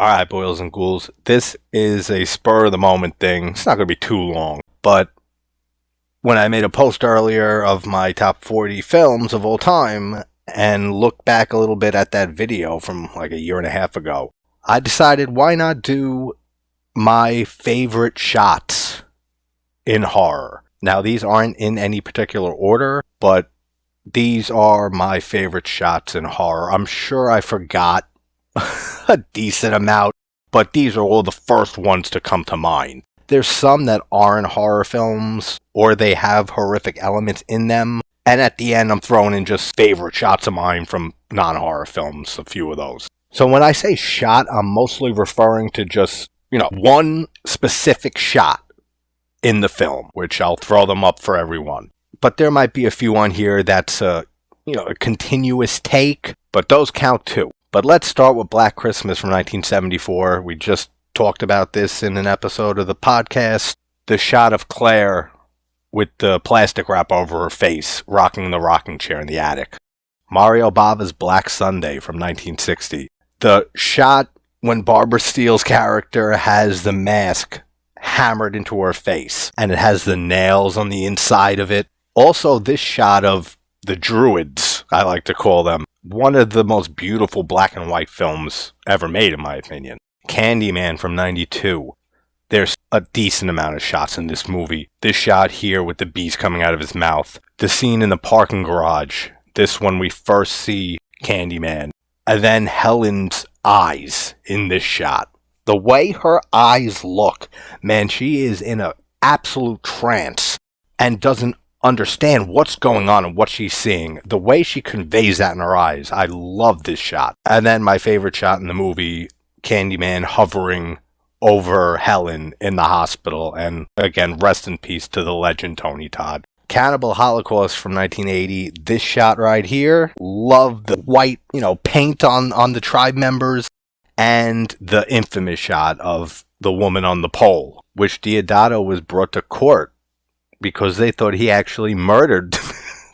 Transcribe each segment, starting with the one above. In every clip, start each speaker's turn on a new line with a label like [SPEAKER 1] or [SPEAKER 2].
[SPEAKER 1] Alright, boils and ghouls, this is a spur-of-the-moment thing. It's not going to be too long, but when I made a post earlier of my top 40 films of all time and looked back a little bit at that video from like a year and a half ago, I decided why not do my favorite shots in horror. Now, these aren't in any particular order, but these are my favorite shots in horror. I'm sure I forgot a decent amount, but these are all the first ones to come to mind. There's some that aren't horror films, or they have horrific elements in them, and at the end I'm throwing in just favorite shots of mine from non-horror films, a few of those. So when I say shot, I'm mostly referring to just, one specific shot in the film, which I'll throw them up for everyone. But there might be a few on here that's a continuous take, but those count too. But let's start with Black Christmas from 1974. We just talked about this in an episode of the podcast. The shot of Claire with the plastic wrap over her face, rocking the rocking chair in the attic. Mario Bava's Black Sunday from 1960. The shot when Barbara Steele's character has the mask hammered into her face, and it has the nails on the inside of it. Also, this shot of the Druids, I like to call them, one of the most beautiful black and white films ever made, in my opinion. Candyman from 92. There's a decent amount of shots in this movie. This shot here with the bees coming out of his mouth. The scene in the parking garage. This one we first see Candyman. And then Helen's eyes in this shot. The way her eyes look, man, she is in an absolute trance and doesn't understand what's going on and what she's seeing. The way she conveys that in her eyes, I love this shot. And then my favorite shot in the movie, Candyman hovering over Helen in the hospital. And again, rest in peace to the legend Tony Todd. Cannibal Holocaust from 1980. This shot right here, love the white, paint on the tribe members, and the infamous shot of the woman on the pole, which Deodato was brought to court because they thought he actually murdered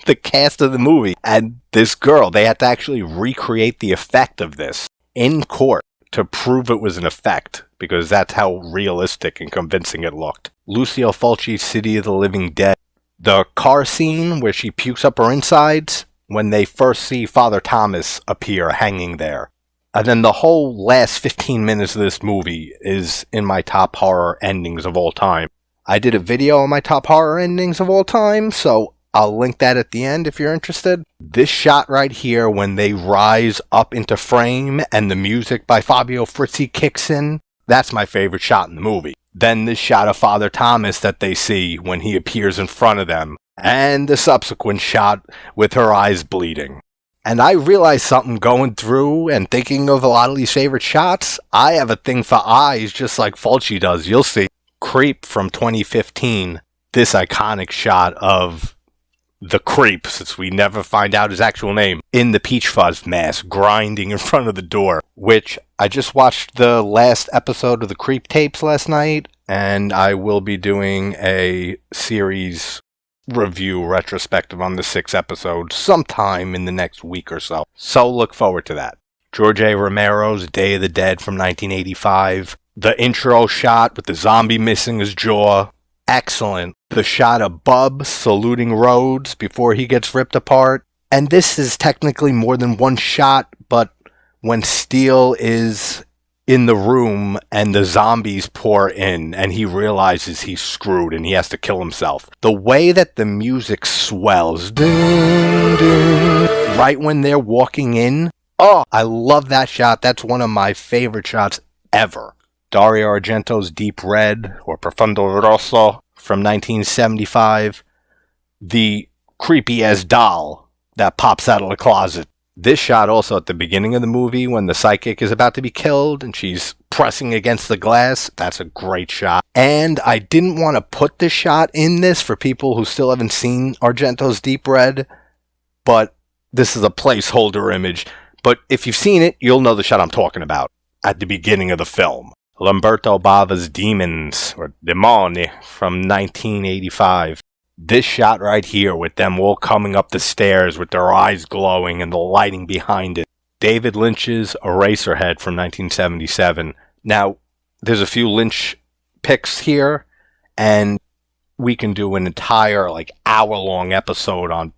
[SPEAKER 1] the cast of the movie. And this girl, they had to actually recreate the effect of this in court to prove it was an effect, because that's how realistic and convincing it looked. Lucio Fulci's City of the Living Dead. The car scene where she pukes up her insides when they first see Father Thomas appear hanging there. And then the whole last 15 minutes of this movie is in my top horror endings of all time. I did a video on my top horror endings of all time, so I'll link that at the end if you're interested. This shot right here when they rise up into frame and the music by Fabio Frizzi kicks in, that's my favorite shot in the movie. Then this shot of Father Thomas that they see when he appears in front of them, and the subsequent shot with her eyes bleeding. And I realized something going through and thinking of a lot of these favorite shots. I have a thing for eyes just like Fulci does. You'll see. Creep from 2015. This iconic shot of the Creep, since we never find out his actual name, in the Peach Fuzz mask, grinding in front of the door. Which, I just watched the last episode of the Creep tapes last night, and I will be doing a series review retrospective on the 6 episodes sometime in the next week or so. So look forward to that. George A. Romero's Day of the Dead from 1985. The intro shot with the zombie missing his jaw. Excellent. The shot of Bub saluting Rhodes before he gets ripped apart. And this is technically more than one shot, but when Steele is in the room and the zombies pour in and he realizes he's screwed and he has to kill himself. The way that the music swells, dun, dun, right when they're walking in. Oh, I love that shot. That's one of my favorite shots ever. Dario Argento's Deep Red, or Profondo Rosso, from 1975. The creepy-ass doll that pops out of the closet. This shot also at the beginning of the movie when the psychic is about to be killed and she's pressing against the glass. That's a great shot. And I didn't want to put this shot in this for people who still haven't seen Argento's Deep Red, but this is a placeholder image. But if you've seen it, you'll know the shot I'm talking about at the beginning of the film. Lamberto Bava's Demons, or Demoni, from 1985. This shot right here with them all coming up the stairs with their eyes glowing and the lighting behind it. David Lynch's Eraserhead from 1977. Now, there's a few Lynch picks here, and we can do an entire, hour-long episode on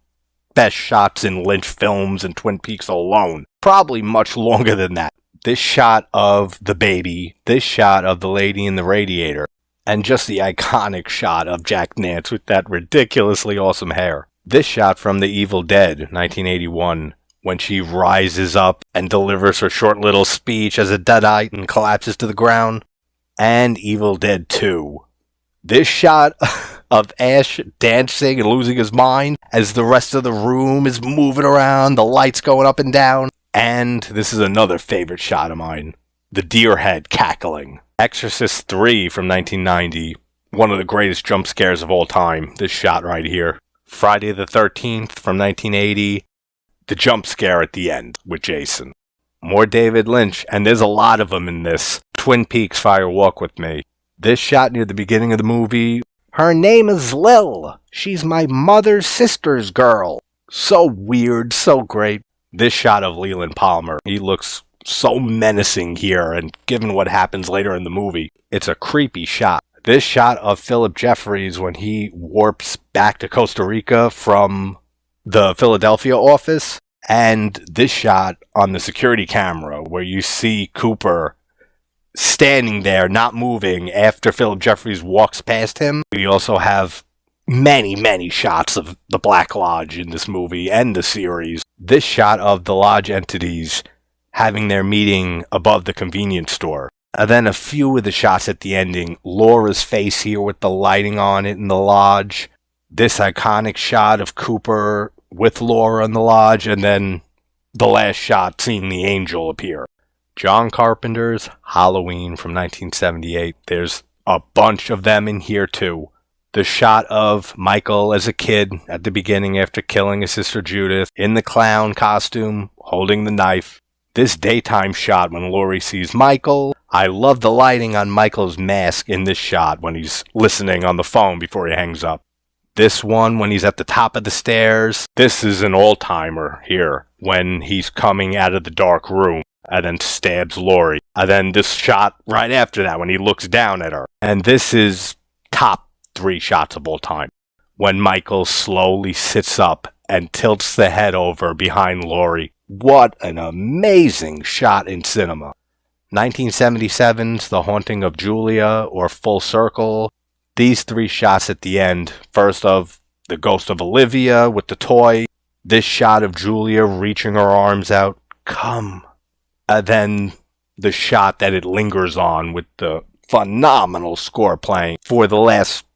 [SPEAKER 1] best shots in Lynch films and Twin Peaks alone. Probably much longer than that. This shot of the baby, this shot of the lady in the radiator, and just the iconic shot of Jack Nance with that ridiculously awesome hair. This shot from The Evil Dead, 1981, when she rises up and delivers her short little speech as a deadite and collapses to the ground. And Evil Dead 2. This shot of Ash dancing and losing his mind as the rest of the room is moving around, the lights going up and down. And this is another favorite shot of mine, the deer head cackling. Exorcist 3 from 1990, one of the greatest jump scares of all time, this shot right here. Friday the 13th from 1980, the jump scare at the end with Jason. More David Lynch, and there's a lot of them in this. Twin Peaks Fire Walk With Me. This shot near the beginning of the movie, her name is Lil. She's my mother's sister's girl. So weird, so great. This shot of Leland Palmer, he looks so menacing here, and given what happens later in the movie, it's a creepy shot. This shot of Philip Jeffries when he warps back to Costa Rica from the Philadelphia office, and this shot on the security camera where you see Cooper standing there, not moving, after Philip Jeffries walks past him. We also have many, many shots of the Black Lodge in this movie and the series. This shot of the Lodge entities having their meeting above the convenience store. And then a few of the shots at the ending. Laura's face here with the lighting on it in the Lodge. This iconic shot of Cooper with Laura in the Lodge. And then the last shot seeing the angel appear. John Carpenter's Halloween from 1978. There's a bunch of them in here too. The shot of Michael as a kid at the beginning after killing his sister Judith in the clown costume, holding the knife. This daytime shot when Laurie sees Michael. I love the lighting on Michael's mask in this shot when he's listening on the phone before he hangs up. This one when he's at the top of the stairs. This is an all-timer here when he's coming out of the dark room and then stabs Laurie. And then this shot right after that when he looks down at her. And this is top 3 shots of all time. When Michael slowly sits up and tilts the head over behind Laurie. What an amazing shot in cinema. 1977's The Haunting of Julia or Full Circle. These 3 shots at the end. First of the ghost of Olivia with the toy. This shot of Julia reaching her arms out. Come. Then the shot that it lingers on with the phenomenal score playing for the last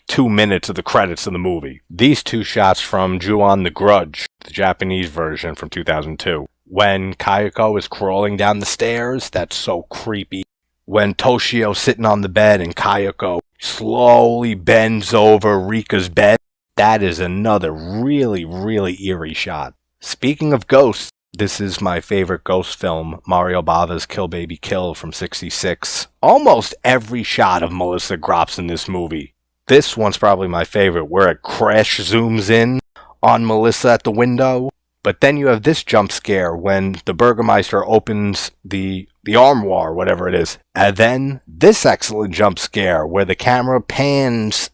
[SPEAKER 1] 2 minutes of the credits of the movie. These 2 shots from Ju-on the Grudge, the Japanese version from 2002. When Kayako is crawling down the stairs, that's so creepy. When Toshio's sitting on the bed and Kayako slowly bends over Rika's bed, that is another really, really eerie shot. Speaking of ghosts, this is my favorite ghost film, Mario Bava's Kill Baby Kill from '66. Almost every shot of Melissa Grops in this movie. This one's probably my favorite, where it crash zooms in on Melissa at the window. But then you have this jump scare when the Burgermeister opens the armoire, whatever it is. And then this excellent jump scare where the camera pans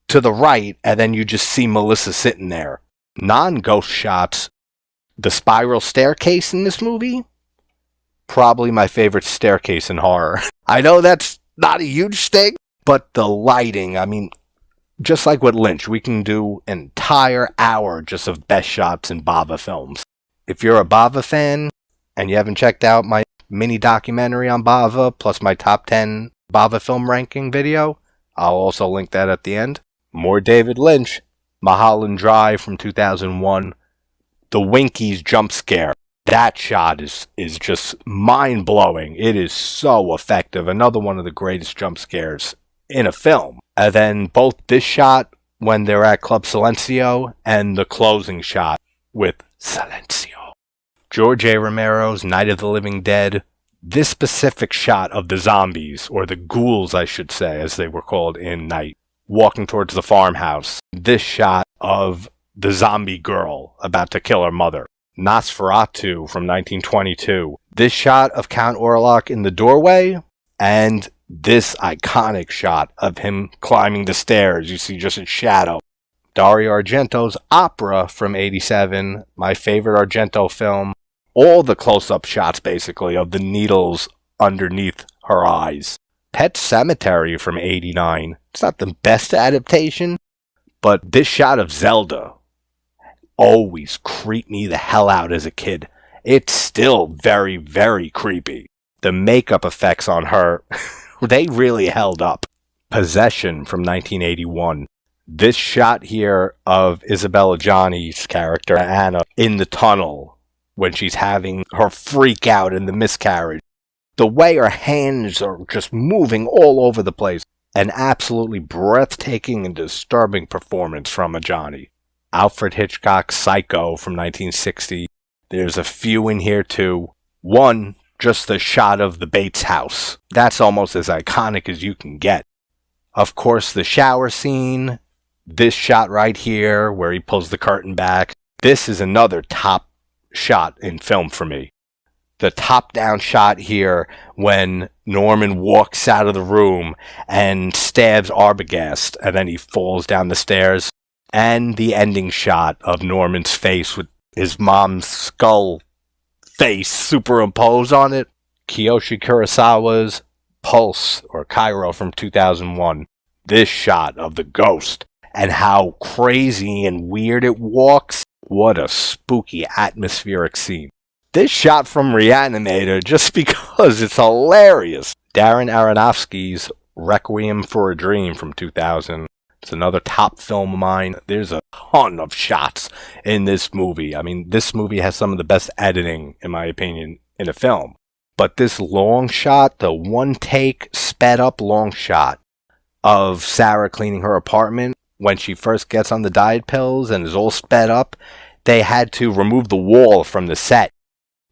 [SPEAKER 1] to the right and then you just see Melissa sitting there. Non-ghost shots. The spiral staircase in this movie? Probably my favorite staircase in horror. I know that's not a huge thing, but the lighting, I mean, just like with Lynch, we can do an entire hour just of best shots in Bava films. If you're a Bava fan and you haven't checked out my mini documentary on Bava, plus my top 10 Bava film ranking video, I'll also link that at the end. More David Lynch, Mulholland Drive from 2001. The Winkies jump scare. That shot is just mind-blowing. It is so effective. Another one of the greatest jump scares in a film. And then both this shot when they're at Club Silencio and the closing shot with Silencio. George A. Romero's Night of the Living Dead. This specific shot of the zombies, or the ghouls I should say, as they were called in Night, walking towards the farmhouse. This shot of the zombie girl about to kill her mother. Nosferatu from 1922. This shot of Count Orlok in the doorway, and this iconic shot of him climbing the stairs. You see just his shadow. Dario Argento's Opera from 87, my favorite Argento film. All the close-up shots, basically, of the needles underneath her eyes. Pet Sematary from 89. It's not the best adaptation, but this shot of Zelda always creeped me the hell out as a kid. It's still very, very creepy. The makeup effects on her, they really held up. Possession from 1981. This shot here of Isabella Gianni's character, Anna, in the tunnel when she's having her freak out in the miscarriage. The way her hands are just moving all over the place. An absolutely breathtaking and disturbing performance from a Johnny. Alfred Hitchcock's Psycho from 1960. There's a few in here too. One, just the shot of the Bates house. That's almost as iconic as you can get. Of course, the shower scene. This shot right here where he pulls the curtain back. This is another top shot in film for me. The top-down shot here when Norman walks out of the room and stabs Arbogast, and then he falls down the stairs. And the ending shot of Norman's face with his mom's skull face superimposed on it. Kiyoshi Kurosawa's Pulse, or Cairo from 2001. This shot of the ghost and how crazy and weird it walks. What a spooky atmospheric scene. This shot from Reanimator, just because it's hilarious. Darren Aronofsky's Requiem for a Dream from 2000. It's another top film of mine. There's a ton of shots in this movie. I mean, this movie has some of the best editing, in my opinion, in a film. But this long shot, the one take, sped up long shot of Sarah cleaning her apartment when she first gets on the diet pills and is all sped up, they had to remove the wall from the set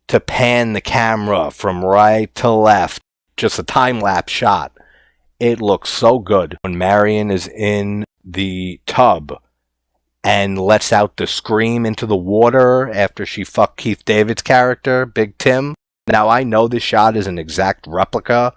[SPEAKER 1] to pan the camera from right to left. Just a time-lapse shot. It looks so good. When Marion is in the tub and lets out the scream into the water after she fucked Keith David's character, Big Tim. Now, I know this shot is an exact replica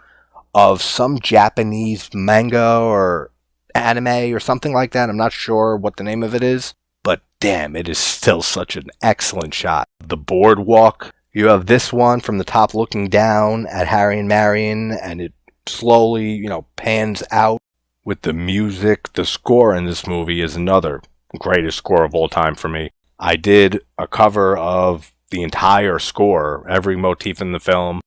[SPEAKER 1] of some Japanese manga or anime or something like that. I'm not sure what the name of it is. But damn, it is still such an excellent shot. The boardwalk. You have this one from the top looking down at Harry and Marion, and it slowly, pans out with the music. The score in this movie is another greatest score of all time for me. I did a cover of the entire score, every motif in the film.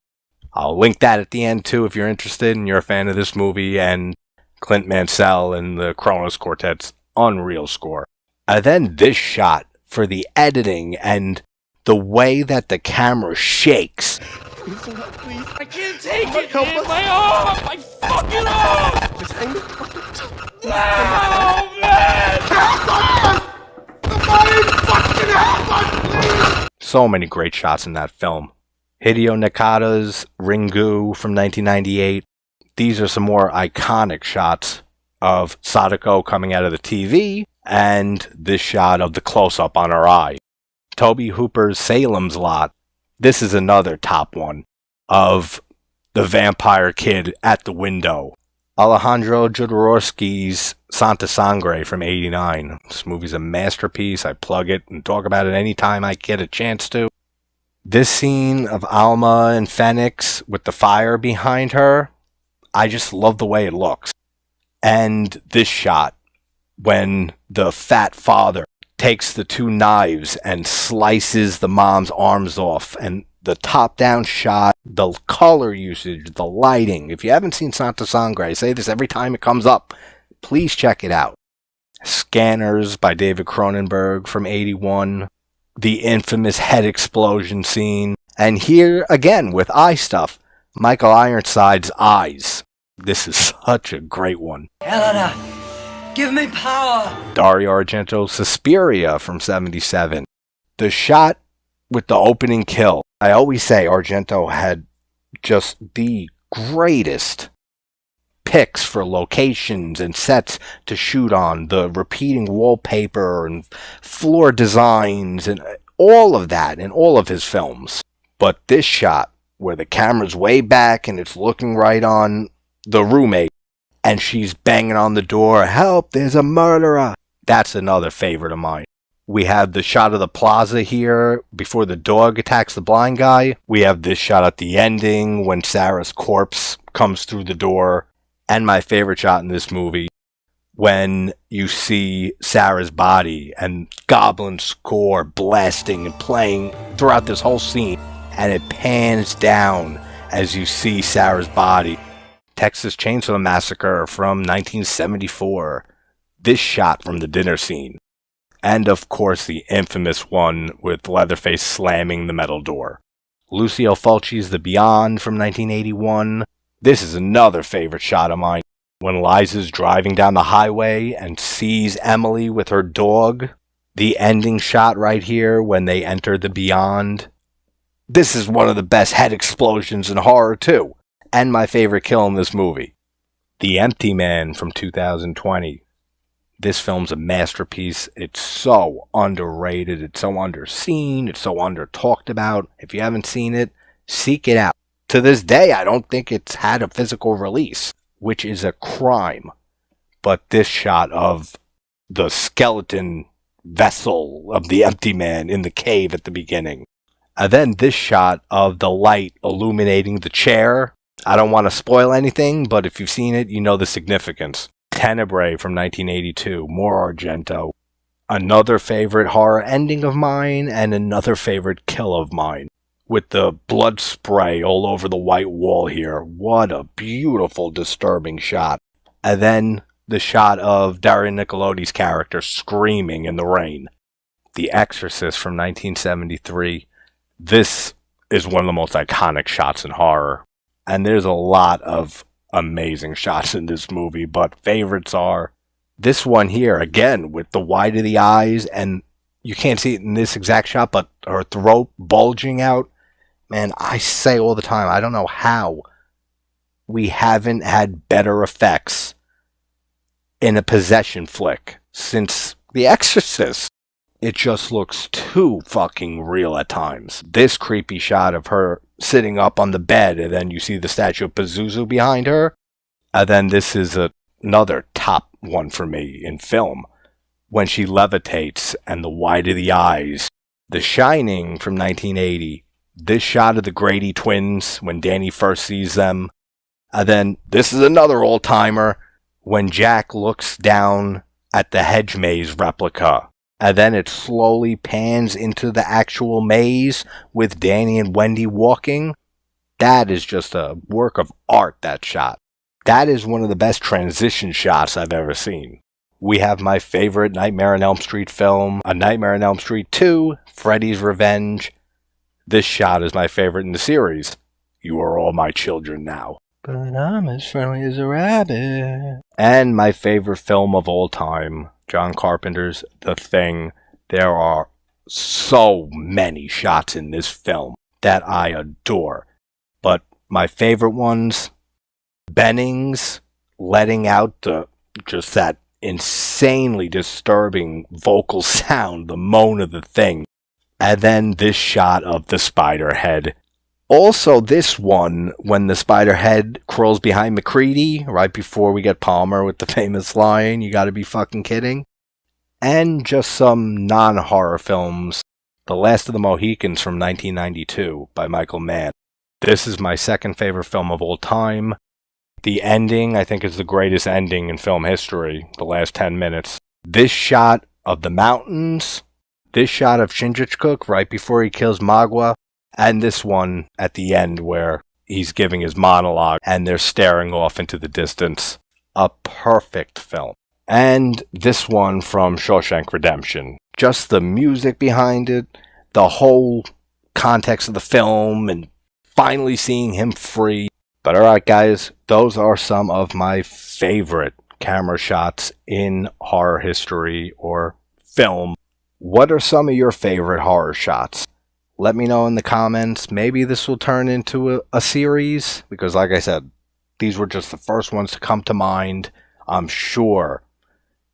[SPEAKER 1] I'll link that at the end too if you're interested and you're a fan of this movie, and Clint Mansell and the Kronos Quartet's unreal score. And then this shot for the editing and the way that the camera shakes.
[SPEAKER 2] Please. I can't take it, man. My arm! My fucking arm! Just hang the fucking... No, man! Somebody fucking help us, please!
[SPEAKER 1] So many great shots in that film. Hideo Nakata's Ringu from 1998. These are some more iconic shots of Sadako coming out of the TV, and this shot of the close-up on her eye. Tobe Hooper's Salem's Lot. This is another top one of the vampire kid at the window. Alejandro Jodorowsky's Santa Sangre from 89. This movie's a masterpiece. I plug it and talk about it anytime I get a chance to. This scene of Alma and Phoenix with the fire behind her, I just love the way it looks. And this shot when the fat father takes the two knives and slices the mom's arms off, and the top-down shot, the color usage, the lighting. If you haven't seen Santa Sangre, I say this every time it comes up, please check it out. Scanners by David Cronenberg from 81. The infamous head explosion scene. And here, again, with eye stuff, Michael Ironside's Eyes. This is such a great one.
[SPEAKER 3] Helena, give me power!
[SPEAKER 1] Dario Argento's Suspiria from 77. The shot with the opening kill. I always say Argento had just the greatest picks for locations and sets to shoot on. The repeating wallpaper and floor designs and all of that in all of his films. But this shot, where the camera's way back and it's looking right on the roommate, and she's banging on the door, "Help, there's a murderer." That's another favorite of mine. We have the shot of the plaza here before the dog attacks the blind guy. We have this shot at the ending when Sarah's corpse comes through the door. And my favorite shot in this movie, when you see Sarah's body and goblin score blasting and playing throughout this whole scene. And it pans down as you see Sarah's body. Texas Chainsaw Massacre from 1974. This shot from the dinner scene. And of course the infamous one with Leatherface slamming the metal door. Lucio Fulci's The Beyond from 1981. This is another favorite shot of mine. When Liza's driving down the highway and sees Emily with her dog. The ending shot right here when they enter the Beyond. This is one of the best head explosions in horror too. And my favorite kill in this movie. The Empty Man from 2020. This film's a masterpiece. It's so underrated. It's so underseen. It's so under-talked about. If you haven't seen it, seek it out. To this day, I don't think it's had a physical release, which is a crime. But this shot of the skeleton vessel of the Empty Man in the cave at the beginning. And then this shot of the light illuminating the chair. I don't want to spoil anything, but if you've seen it, you know the significance. Tenebrae from 1982, more Argento. Another favorite horror ending of mine, and another favorite kill of mine. With the blood spray all over the white wall here. What a beautiful, disturbing shot. And then the shot of Daria Nicolodi's character screaming in the rain. The Exorcist from 1973. This is one of the most iconic shots in horror. And there's a lot of amazing shots in this movie, but favorites are this one here, again, with the wide of the eyes, and you can't see it in this exact shot, but her throat bulging out. Man, I say all the time, I don't know how we haven't had better effects in a possession flick since The Exorcist. It just looks too fucking real at times. This creepy shot of her sitting up on the bed, and then you see the statue of Pazuzu behind her. And then this is another top one for me in film. When she levitates and the wide of the eyes. The Shining from 1980. This shot of the Grady twins when Danny first sees them. And then this is another old-timer when Jack looks down at the hedge maze replica. And then it slowly pans into the actual maze with Danny and Wendy walking. That is just a work of art, that shot. That is one of the best transition shots I've ever seen. We have my favorite Nightmare on Elm Street film, A Nightmare on Elm Street 2, Freddy's Revenge. This shot is my favorite in the series. You are all my children now. But I'm as friendly as a rabbit. And my favorite film of all time, John Carpenter's The Thing. There are so many shots in this film that I adore. But my favorite ones, Bennings letting out just that insanely disturbing vocal sound, the moan of the Thing. And then this shot of the spider head. Also this one, when the spider head crawls behind McCready, right before we get Palmer with the famous line, "You gotta be fucking kidding." And just some non-horror films. The Last of the Mohicans from 1992 by Michael Mann. This is my second favorite film of all time. The ending, I think, is the greatest ending in film history, the last 10 minutes. This shot of the mountains, this shot of Shinjuku right before he kills Magua, and this one at the end where he's giving his monologue and they're staring off into the distance. A perfect film. And this one from Shawshank Redemption. Just the music behind it, the whole context of the film, and finally seeing him free. But alright guys, those are some of my favorite camera shots in horror history or film. What are some of your favorite horror shots? Let me know in the comments. Maybe this will turn into a series, because like I said, these were just the first ones to come to mind. I'm sure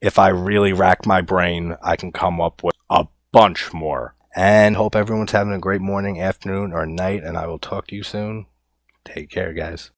[SPEAKER 1] if I really rack my brain, I can come up with a bunch more. And hope everyone's having a great morning, afternoon, or night. And I will talk to you soon. Take care, guys.